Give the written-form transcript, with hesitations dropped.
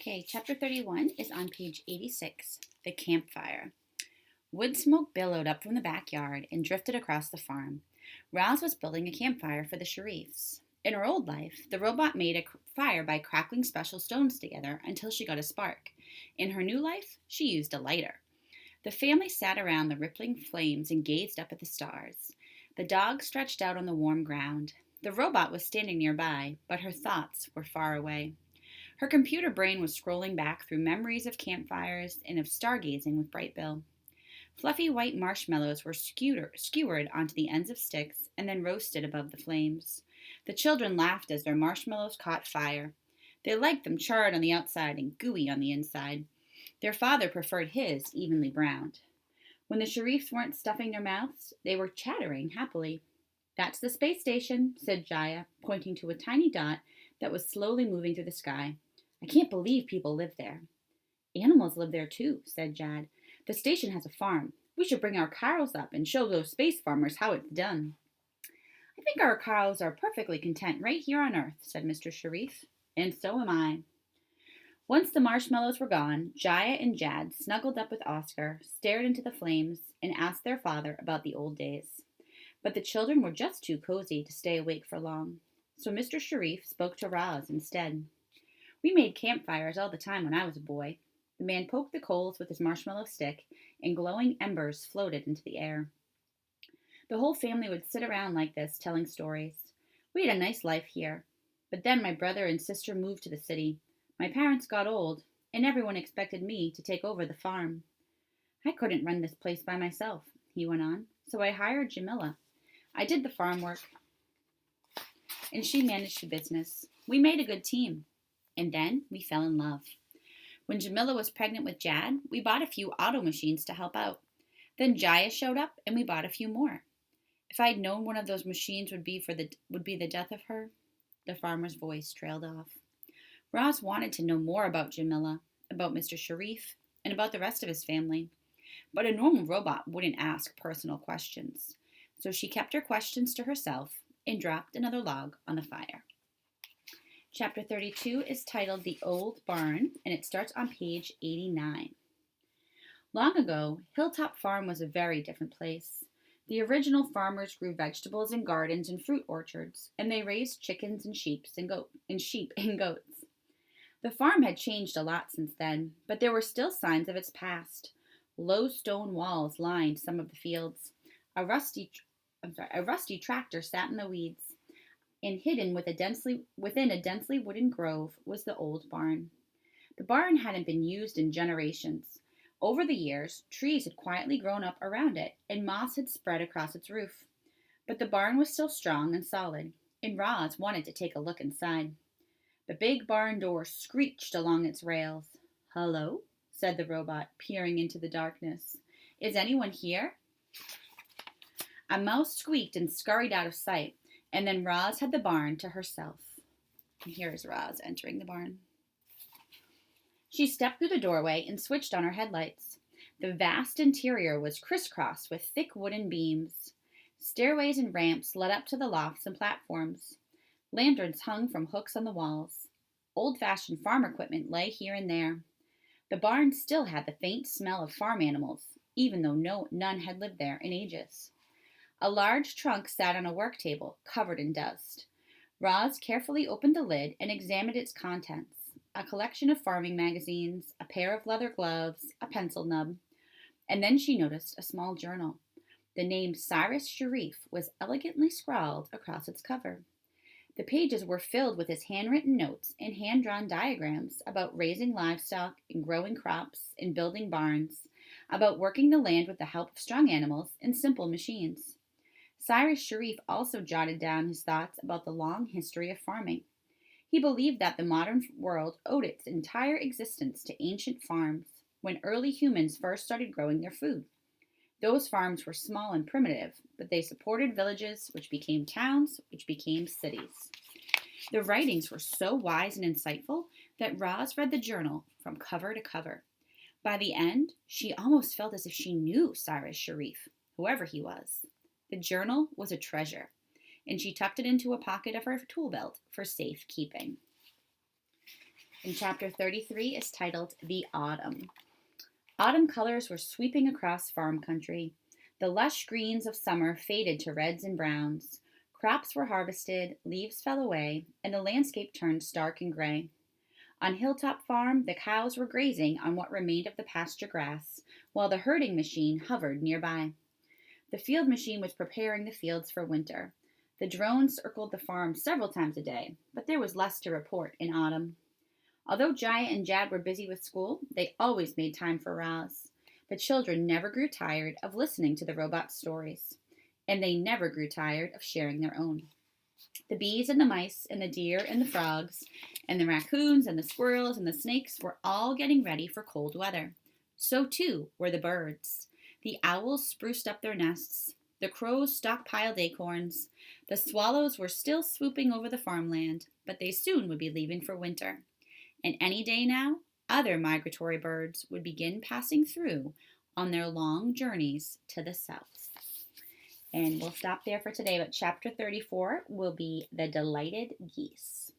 Okay, chapter 31 is on page 86, The Campfire. Wood smoke billowed up from the backyard and drifted across the farm. Roz was building a campfire for the Sharifs. In her old life, the robot made a fire by crackling special stones together until she got a spark. In her new life, she used a lighter. The family sat around the rippling flames and gazed up at the stars. The dog stretched out on the warm ground. The robot was standing nearby, but her thoughts were far away. Her computer brain was scrolling back through memories of campfires and of stargazing with Bright Bill. Fluffy white marshmallows were skewered onto the ends of sticks and then roasted above the flames. The children laughed as their marshmallows caught fire. They liked them charred on the outside and gooey on the inside. Their father preferred his evenly browned. When the Sharifs weren't stuffing their mouths, they were chattering happily. "That's the space station," said Jaya, pointing to a tiny dot that was slowly moving through the sky. "I can't believe people live there." "Animals live there too," said Jad. "The station has a farm. We should bring our cows up and show those space farmers how it's done." "I think our cows are perfectly content right here on Earth," said Mr. Sharif. "And so am I." Once the marshmallows were gone, Jaya and Jad snuggled up with Oscar, stared into the flames, and asked their father about the old days. But the children were just too cozy to stay awake for long. So Mr. Sharif spoke to Roz instead. "We made campfires all the time when I was a boy." The man poked the coals with his marshmallow stick, and glowing embers floated into the air. "The whole family would sit around like this, telling stories. We had a nice life here. But then my brother and sister moved to the city. My parents got old, and everyone expected me to take over the farm. I couldn't run this place by myself," he went on, "so I hired Jamila. I did the farm work, and she managed the business. We made a good team. And then we fell in love. When Jamila was pregnant with Jad, we bought a few auto machines to help out. Then Jaya showed up, and we bought a few more. If I'd known one of those machines would be the death of her." The farmer's voice trailed off. Roz wanted to know more about Jamila, about Mr. Sharif, and about the rest of his family. But a normal robot wouldn't ask personal questions. So she kept her questions to herself and dropped another log on the fire. Chapter 32 is titled The Old Barn, and it starts on page 89. Long ago, Hilltop Farm was a very different place. The original farmers grew vegetables in gardens and fruit orchards, and they raised chickens and sheep and goats. The farm had changed a lot since then, but there were still signs of its past. Low stone walls lined some of the fields. A rusty tractor sat in the weeds, and hidden within a densely wooden grove was the old barn. The barn hadn't been used in generations. Over the years, trees had quietly grown up around it, and moss had spread across its roof. But the barn was still strong and solid, and Roz wanted to take a look inside. The big barn door screeched along its rails. "Hello?" said the robot, peering into the darkness. "Is anyone here?" A mouse squeaked and scurried out of sight, and then Roz had the barn to herself. And here is Roz entering the barn. She stepped through the doorway and switched on her headlights. The vast interior was crisscrossed with thick wooden beams. Stairways and ramps led up to the lofts and platforms. Lanterns hung from hooks on the walls. Old-fashioned farm equipment lay here and there. The barn still had the faint smell of farm animals, even though none had lived there in ages. A large trunk sat on a work table, covered in dust. Roz carefully opened the lid and examined its contents. A collection of farming magazines, a pair of leather gloves, a pencil nub. And then she noticed a small journal. The name Cyrus Sharif was elegantly scrawled across its cover. The pages were filled with his handwritten notes and hand-drawn diagrams about raising livestock and growing crops and building barns, about working the land with the help of strong animals and simple machines. Cyrus Sharif also jotted down his thoughts about the long history of farming. He believed that the modern world owed its entire existence to ancient farms, when early humans first started growing their food. Those farms were small and primitive, but they supported villages, which became towns, which became cities. The writings were so wise and insightful that Roz read the journal from cover to cover. By the end, she almost felt as if she knew Cyrus Sharif, whoever he was. The journal was a treasure, and she tucked it into a pocket of her tool belt for safe keeping. And chapter 33 is titled The Autumn. Autumn colors were sweeping across farm country. The lush greens of summer faded to reds and browns. Crops were harvested, leaves fell away, and the landscape turned stark and gray. On Hilltop Farm, the cows were grazing on what remained of the pasture grass, while the herding machine hovered nearby. The field machine was preparing the fields for winter. The drones circled the farm several times a day, but there was less to report in autumn. Although Jaya and Jad were busy with school, they always made time for Roz. The children never grew tired of listening to the robot's stories, and they never grew tired of sharing their own. The bees and the mice and the deer and the frogs and the raccoons and the squirrels and the snakes were all getting ready for cold weather. So too were the birds. The owls spruced up their nests. The crows stockpiled acorns. The swallows were still swooping over the farmland, but they soon would be leaving for winter. And any day now, other migratory birds would begin passing through on their long journeys to the south. And we'll stop there for today, but chapter 34 will be The Delighted Geese.